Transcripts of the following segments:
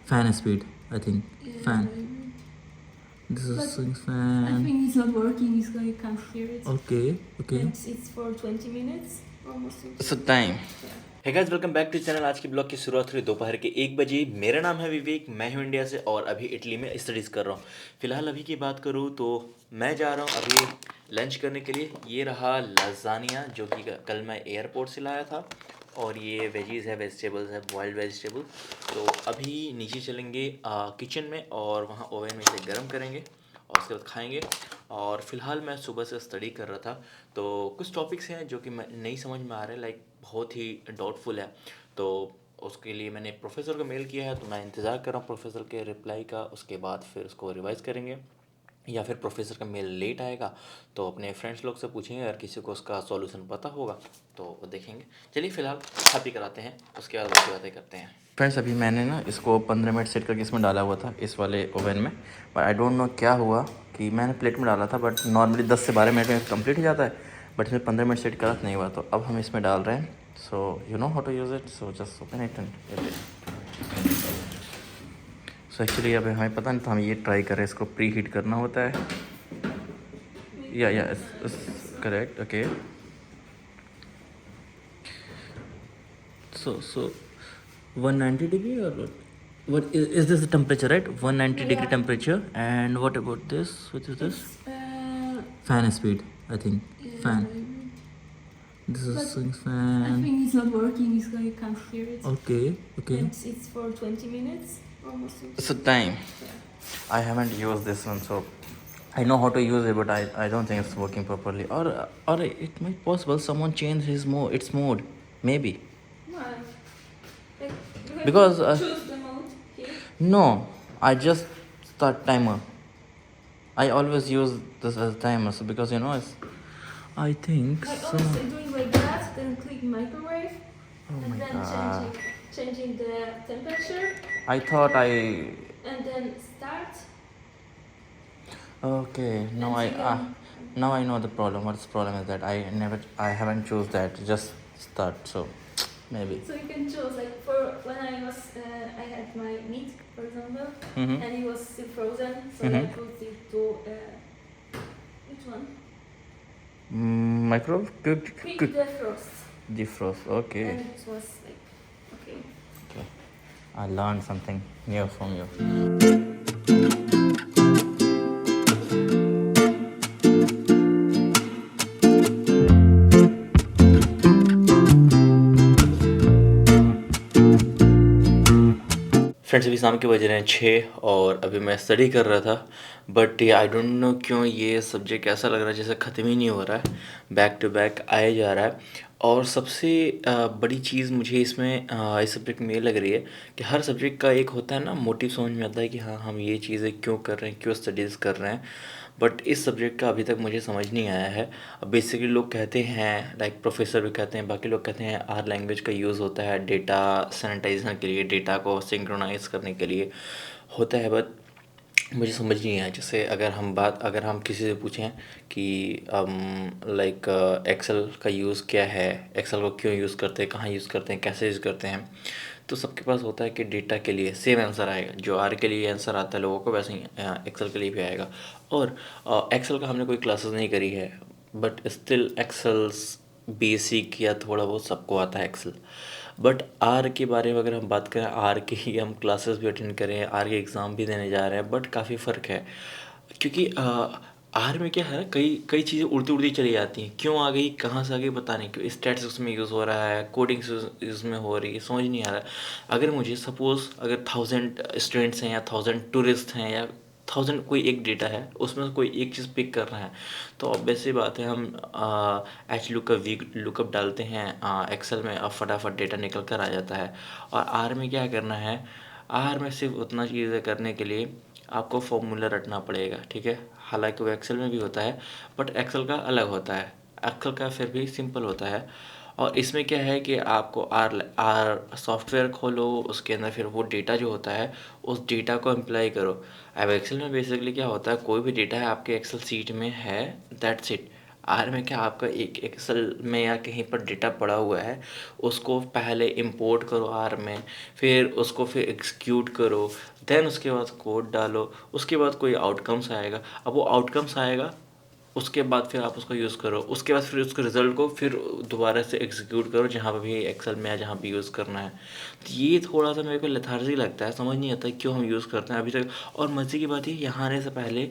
Fan speed, I think. Yeah, Fan. maybe. This is But swing I fan. think it's not working, so you can't hear it. Okay, okay. And it's for 20 minutes, almost. It's a time. Yeah. Hey guys, welcome back to channel. आज की blog की शुरुआत हुई दोपहर के 1 बजे। मेरा नाम है विवेक, मैं हूँ इंडिया से और अभी इटली में स्टडीज़ कर रहा हूँ। फ़िलहाल अभी की बात करूँ तो मैं जा रहा हूँ अभी लंच करने के लिए। ये रहा लाज़ानिया जो कि कल मैं एयरपोर्ट से लाया था, और ये वेजीज़ है, वेजिटेबल्स है, बॉइल्ड वेजिटेबल। तो अभी नीचे चलेंगे किचन में और वहाँ ओवन में इसे गर्म करेंगे और उसके बाद खाएंगे। और फिलहाल मैं सुबह से स्टडी कर रहा था, तो कुछ टॉपिक्स हैं जो कि मैं नहीं समझ में आ रहे, लाइक बहुत ही डाउटफुल है। तो उसके लिए मैंने प्रोफेसर को मेल किया है, तो मैं इंतज़ार कर रहा हूँ प्रोफेसर के रिप्लाई का। उसके बाद फिर उसको रिवाइज़ करेंगे, या फिर प्रोफेसर का मेल लेट आएगा तो अपने फ्रेंड्स लोग से पूछेंगे, अगर किसी को उसका सॉल्यूशन पता होगा तो वो देखेंगे। चलिए फ़िलहाल हैप्पी कराते हैं, उसके बाद बाकी बातें करते हैं। फ्रेंड्स, अभी मैंने ना इसको 15 मिनट सेट करके इसमें डाला हुआ था, इस वाले ओवन में। पर आई डोंट नो क्या हुआ कि मैंने प्लेट में डाला था, बट नॉर्मली 10 से 12 मिनट में कंप्लीट हो जाता है, बट इसमें 15 मिनट सेट गलत नहीं हुआ। तो अब हम इसमें डाल रहे हैं। So you know how to use it, so just open it and so actually अभी हमें पता नहीं था, हम ये ट्राई कर रहे हैं। इसको प्री हीट करना होता है। या correct, okay. So 190 degree, or what is this the temperature, right? 190 degree Yeah. temperature. And what about this? What is this? Fan speed, I think. Yeah, Fan. maybe. This is But swing I fan. think it's not working, so you can't hear it. Okay, okay. And it's for 20 minutes, almost. It's a time. Yeah. I haven't used this one, so I know how to use it, but I don't think it's working properly. Or it might possible someone changed its mode, maybe. Why? Like, you have Because, to choose the mode here. No, I just start timer. I always use this as timer, so because I think Like so. also doing like that, then click microwave, Oh and my then god! changing the temperature, I thought and then start. okay. Now And I you can- now I know the problem. What's the problem is that I haven't choose that. Just start. So maybe. So you can choose like for when I had my meat, for example, Mhm. and it was still frozen, so I Mhm. put it to which one? Microwave Quick defrost, defrost. Okay. and it was like okay. Okay. I learned something new from you. Friends, अभी शाम के बज रहे हैं 6 और अभी मैं study कर रहा था, बट ये आई डोंट नो क्यों ये सब्जेक्ट ऐसा लग रहा है जैसे ख़त्म ही नहीं हो रहा है, बैक टू बैक आए जा रहा है। और सबसे बड़ी चीज़ मुझे इसमें इस सब्जेक्ट में ये लग रही है कि हर सब्जेक्ट का एक होता है ना, मोटिव समझ में आता है कि हाँ, हम ये चीज़ें क्यों कर रहे हैं, क्यों स्टडीज़ कर रहे हैं। बट इस सब्जेक्ट का अभी तक मुझे समझ नहीं आया है। अब बेसिकली लोग कहते हैं, लाइक प्रोफेसर भी कहते हैं, बाकी लोग कहते हैं आर लैंग्वेज का यूज़ होता है डेटा सैनिटाइजेशन के लिए, डेटा को सिंक्रोनाइज़ करने के लिए होता है। बट मुझे समझ नहीं आया। जैसे अगर हम किसी से पूछें कि लाइक एक्सेल का यूज़ क्या है, एक्सेल को क्यों यूज़ करते हैं, कहाँ यूज़ करते हैं, कैसे यूज़ करते हैं, तो सबके पास होता है कि डेटा के लिए सेम आंसर आएगा। जो आर के लिए आंसर आता है लोगों को, वैसे ही एक्सेल के लिए भी आएगा। और एक्सेल का हमने कोई क्लासेस नहीं करी है, बट स्टिल एक्सेल्स बेसिक या थोड़ा बहुत सबको आता है एक्सेल। बट आर के बारे में अगर हम बात करें, आर के ही हम क्लासेस भी अटेंड करें, आर के एग्ज़ाम भी देने जा रहे हैं, बट काफ़ी फ़र्क है। क्योंकि आर में क्या है, कई कई चीज़ें उड़ती उड़ती चली जाती हैं, क्यों आ गई, कहाँ से आ गई पता नहीं, क्यों स्टैटिस्टिक्स में यूज़ हो रहा है, कोडिंग इसमें हो रही है, समझ नहीं आ रहा है। अगर मुझे सपोज़ अगर 1000 स्टूडेंट्स हैं या 1000 टूरिस्ट हैं या 1000 कोई एक डेटा है, उसमें से कोई एक चीज़ पिक कर रहे हैं, तो ऑब्वियस सी बात है, हम एच लुकअप वी लुकअप डालते हैं एक्सेल में, अब फटाफट डेटा निकल कर आ जाता है। और आर में क्या करना है, आर में सिर्फ उतना चीज़ें करने के लिए आपको फॉर्मूला रटना पड़ेगा, ठीक है। हालांकि वो एक्सेल में भी होता है, बट एक्सेल का अलग होता है, एक्सेल का फिर भी सिंपल होता है। और इसमें क्या है कि आपको आर सॉफ्टवेयर खोलो, उसके अंदर फिर वो डेटा जो होता है उस डेटा को अप्लाई करो। अब एक्सेल में बेसिकली क्या होता है, कोई भी डेटा है आपके एक्सेल सीट में है, दैट्स इट। आर में क्या आपका एक एक्सेल में या कहीं पर डेटा पड़ा हुआ है, उसको पहले इंपोर्ट करो आर में, फिर उसको फिर एग्जीक्यूट करो, देन उसके बाद कोड डालो, उसके बाद कोई आउटकम्स आएगा। अब वो आउटकम्स आएगा, उसके बाद फिर आप उसको यूज़ करो, उसके बाद फिर उसके रिज़ल्ट को फिर दोबारा से एग्जीक्यूट करो जहाँ पे भी एक्सेल में या जहाँ भी यूज़ करना है। तो ये थोड़ा सा मेरे को लेथार्जी लगता है, समझ नहीं आता क्यों हम यूज़ करते हैं अभी तक। और मज़े की बात ये, यहाँ आने से पहले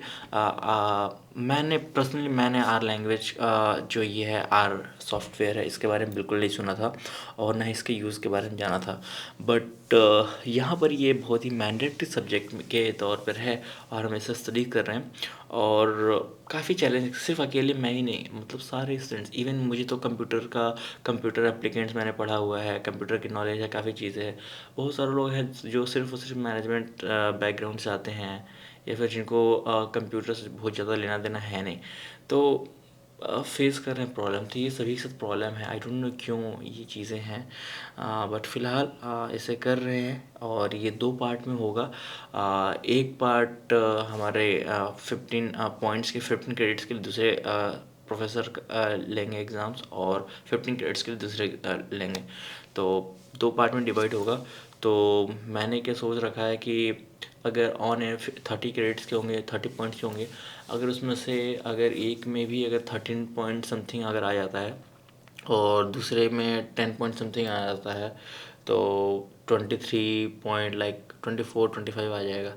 मैंने आर लैंग्वेज जो ये है आर सॉफ्टवेयर है, इसके बारे में बिल्कुल नहीं सुना था और ना ही इसके यूज़ के बारे में जाना था। बट यहाँ पर ये बहुत ही मैंडेटरी सब्जेक्ट के तौर पर है और हम इसे स्टडी कर रहे हैं। और काफ़ी चैलेंज, सिर्फ अकेले मैं ही नहीं, मतलब सारे स्टूडेंट्स, इवन मुझे तो कंप्यूटर एप्लीकेंट्स मैंने पढ़ा हुआ है, कंप्यूटर की नॉलेज है, काफ़ी चीज़ें हैं। बहुत सारे लोग हैं जो सिर्फ और सिर्फ मैनेजमेंट बैकग्राउंड से आते हैं या फिर जिनको कंप्यूटर से बहुत ज़्यादा लेना देना है नहीं, तो फेस कर रहे हैं प्रॉब्लम। तो ये सभी के साथ प्रॉब्लम है, आई डोंट नो क्यों ये चीज़ें हैं, बट फ़िलहाल इसे कर रहे हैं। और ये 2 पार्ट में होगा। एक पार्ट हमारे 15 पॉइंट्स के 15 क्रेडिट्स के लिए दूसरे प्रोफेसर लेंगे एग्ज़ाम्स, और 15 क्रेडिट्स के लिए दूसरे लेंगे। तो 2 पार्ट में डिवाइड होगा। तो मैंने क्या सोच रखा है कि अगर ऑन एयर 30 क्रेडिट्स के होंगे, 30 पॉइंट्स के होंगे, अगर उसमें से अगर एक में भी अगर 13 पॉइंट समथिंग अगर आ जाता है और दूसरे में 10 पॉइंट समथिंग आ जाता है, तो 23 पॉइंट लाइक 24-25 आ जाएगा।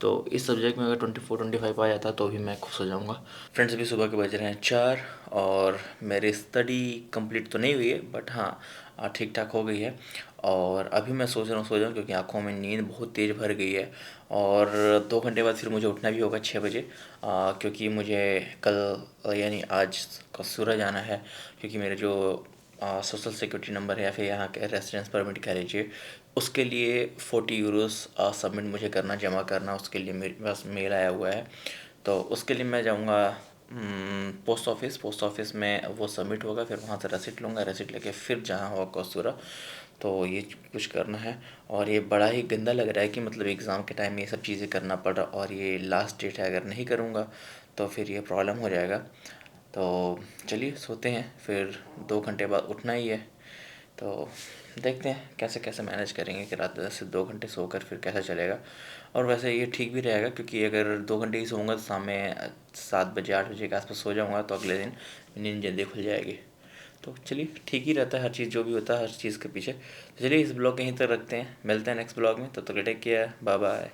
तो इस सब्जेक्ट में अगर 24-25 आ जाता तो भी मैं खुश हो जाऊँगा। फ्रेंड्स, अभी सुबह के बज रहे हैं 4 और मेरी स्टडी कंप्लीट तो नहीं हुई है, बट हाँ ठीक ठाक हो गई है। और अभी मैं सोच रहा हूँ सो जाऊँ, क्योंकि आँखों में नींद बहुत तेज़ भर गई है। और 2 घंटे बाद फिर मुझे उठना भी होगा 6 बजे, क्योंकि मुझे कल यानी आज कसूरा जाना है, क्योंकि मेरे जो सोशल सिक्योरिटी नंबर है या फिर यहाँ के रेसिडेंस परमिट कह लीजिए, उसके लिए 40 यूरोस सबमिट मुझे करना, जमा करना, उसके लिए मेरे पास मेल आया हुआ है। तो उसके लिए मैं जाऊँगा पोस्ट ऑफिस में वो सबमिट होगा, फिर वहाँ से रसीद लूँगा, रसीद लेके फिर जहाँ होगा कसूरा। तो ये कुछ करना है और ये बड़ा ही गंदा लग रहा है कि मतलब एग्ज़ाम के टाइम में ये सब चीज़ें करना पड़ रहा, और ये लास्ट डेट है, अगर नहीं करूँगा तो फिर ये प्रॉब्लम हो जाएगा। तो चलिए सोते हैं, फिर 2 घंटे बाद उठना ही है। तो देखते हैं कैसे कैसे मैनेज करेंगे कि रात 10 से 2 घंटे सोकर फिर कैसा चलेगा। और वैसे ये ठीक भी रहेगा, क्योंकि अगर 2 घंटे ही सोऊंगा तो शाम में 7 बजे 8 बजे के आसपास सो जाऊंगा, तो अगले दिन नींद जल्दी खुल जाएगी। तो चलिए ठीक ही रहता है हर चीज़, जो भी होता है हर चीज़ के पीछे। तो चलिए इस ब्लॉग यहीं तक रखते हैं, मिलते हैं नेक्स्ट ब्लॉग में। तब तक टेक केयर, बाय बाय,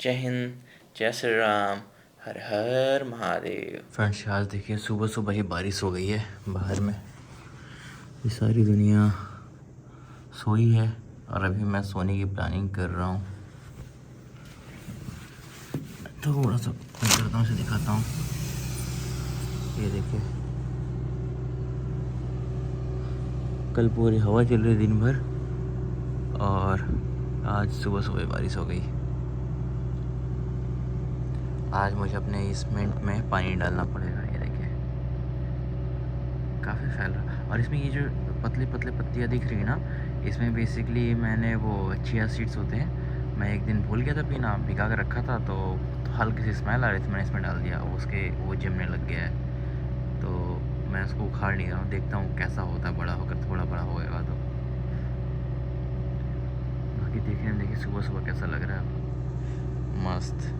जय हिंद, जय श्री राम, हर हर महादेव। फ्रेंड्स, आज देखिए सुबह सुबह ही बारिश हो गई है बाहर में, ये सारी दुनिया सोई है और अभी मैं सोने की प्लानिंग कर रहा हूँ। थोड़ा सा करता हूँ, इसे दिखाता हूँ, ये देखिए कल पूरी हवा चल रही दिन भर और आज सुबह सुबह बारिश हो गई। आज मुझे अपने इस सीमेंट में पानी डालना पड़ेगा, ये देखिए काफ़ी फैल रहा। और इसमें ये जो पतली पतली पत्तियाँ दिख रही है ना, इसमें बेसिकली मैंने वो चिया सीड्स होते हैं, मैं एक दिन भूल गया था पीना, भिगा कर रखा था, तो हल्की सी स्मेल आ रही थी, मैंने इसमें डाल दिया, वो जमने लग गया है। तो मैं उसको उखाड़ नहीं रहा हूँ, देखता हूँ कैसा होता है, बड़ा होकर थोड़ा बड़ा होएगा तो। बाकी देखिए सुबह सुबह कैसा लग रहा है, मस्त।